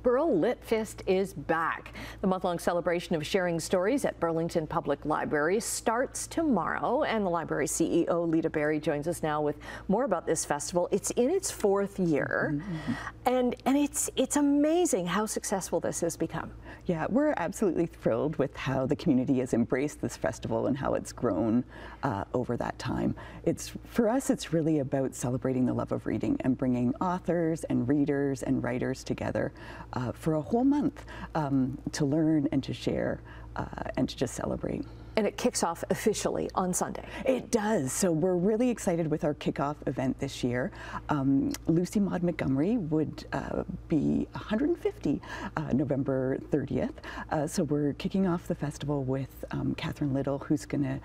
BurlLITFest is back. The month-long celebration of sharing stories at Burlington Public Library starts tomorrow, and the library CEO Lita Barrie joins us now with more about this festival. It's in its fourth year, and it's amazing how successful this has become. Yeah, we're absolutely thrilled with how the community has embraced this festival and how it's grown over that time. For us, it's really about celebrating the love of reading and bringing authors and readers and writers together for a whole month to learn and to share and to just celebrate. And it kicks off officially on Sunday. It does. So we're really excited with our kickoff event this year. Lucy Maud Montgomery would be 150 November 30th. So we're kicking off the festival with Catherine Little, who's going to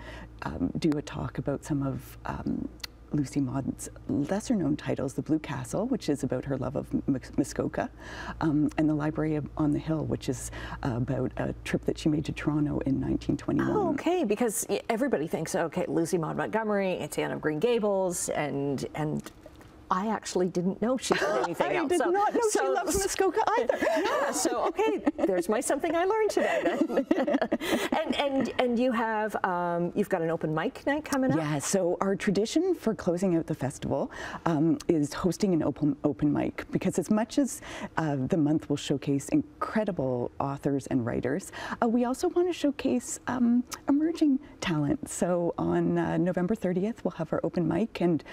do a talk about some of Lucy Maud's lesser-known titles, The Blue Castle, which is about her love of Muskoka, and The Library on the Hill, which is about a trip that she made to Toronto in 1921. Oh, okay, because everybody thinks, okay, Lucy Maud Montgomery, it's Anne of Green Gables, and I actually didn't know she did anything else. I did not know she loves Muskoka either. Yeah, so okay, there's something I learned today then. and you have you've got an open mic night coming up. Yeah, so our tradition for closing out the festival is hosting an open mic, because as much as the month will showcase incredible authors and writers, we also want to showcase emerging talent. So on November 30th, we'll have our open mic, and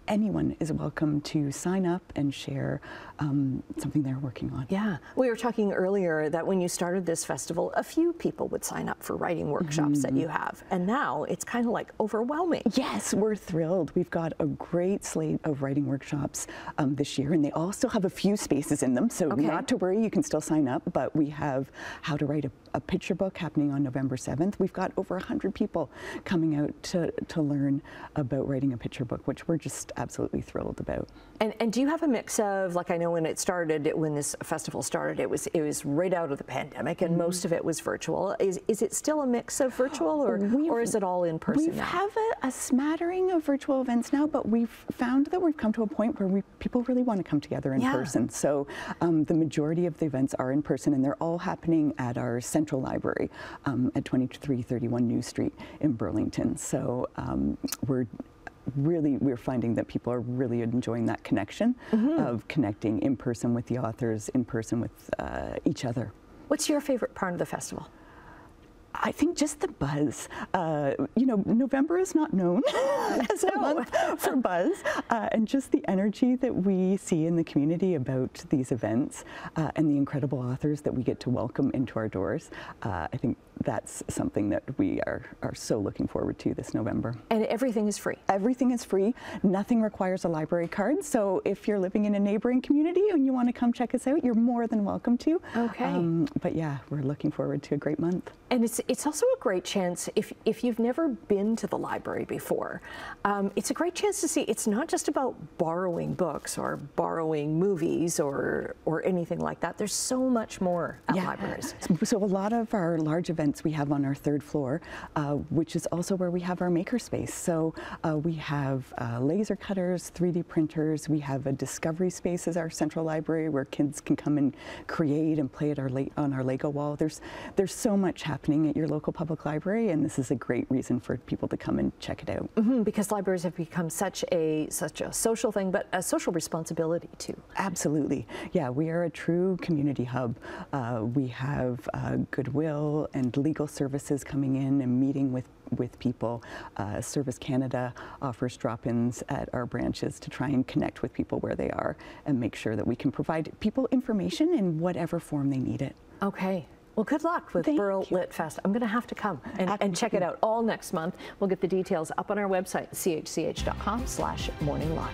anyone is welcome to sign up and share something they're working on. Yeah, we were talking earlier that when you started this festival, a few people would sign up for writing workshops that you have, and now it's kind of like overwhelming. Yes, we're thrilled. We've got a great slate of writing workshops this year, and they all still have a few spaces in them, so not to worry, you can still sign up. But we have How to Write a Picture Book happening on November 7th. We've got over 100 people coming out to learn about writing a picture book, which we're just absolutely thrilled about. And do you have a mix of, like, I know when it started, when this festival started, it was right out of the pandemic, and most of it was virtual. Is it still a mix of virtual, or is it all in person we now? We have a smattering of virtual events now, but we've found that we've come to a point where people really want to come together in person. So the majority of the events are in person, and they're all happening at our central library at 2331 New Street in Burlington. So we're finding that people are really enjoying that connection of connecting in person with the authors, in person with each other. What's your favorite part of the festival? I think just the buzz. You know, November is not known as a month for buzz, and just the energy that we see in the community about these events and the incredible authors that we get to welcome into our doors. I think that's something that we are so looking forward to this November. And everything is free? Everything is free. Nothing requires a library card, so if you're living in a neighboring community and you want to come check us out, you're more than welcome to. Okay. But yeah, we're looking forward to a great month. And it's also a great chance, if you've never been to the library before, it's a great chance to see it's not just about borrowing books or borrowing movies or anything like that. There's so much more at libraries. So a lot of our large events we have on our third floor, which is also where we have our makerspace. So we have laser cutters, 3D printers. We have a discovery space as our central library where kids can come and create and play at on our Lego wall. There's so much happening at your local public library, and this is a great reason for people to come and check it out. Because libraries have become such a social thing, but a social responsibility too. Absolutely. Yeah, we are a true community hub. We have Goodwill and legal services coming in and meeting with people. Service Canada offers drop-ins at our branches to try and connect with people where they are and make sure that we can provide people information in whatever form they need it. Okay. Well, good luck with BurlLITFest. I'm going to have to come and check it out all next month. We'll get the details up on our website, chch.com/morninglive.